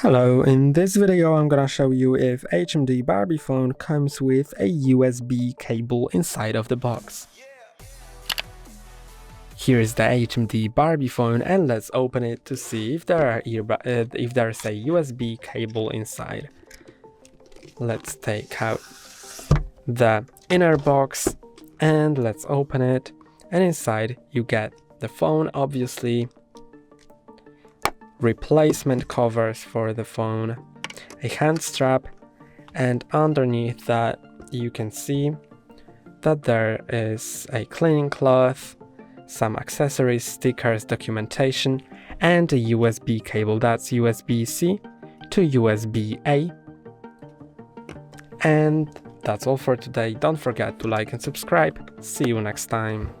Hello, in this video I'm gonna show you if HMD Barbie phone comes with a USB cable inside of the box. Here is the HMD Barbie phone and let's open it to see if there's a USB cable inside. Let's take out the inner box and let's open it, and inside you get the phone, obviously, replacement covers for the phone, a hand strap, and underneath that you can see that there is a cleaning cloth, some accessories, stickers, documentation, and a USB cable. That's USB-C to USB-A. And that's all for today. Don't forget to like and subscribe. See you next time.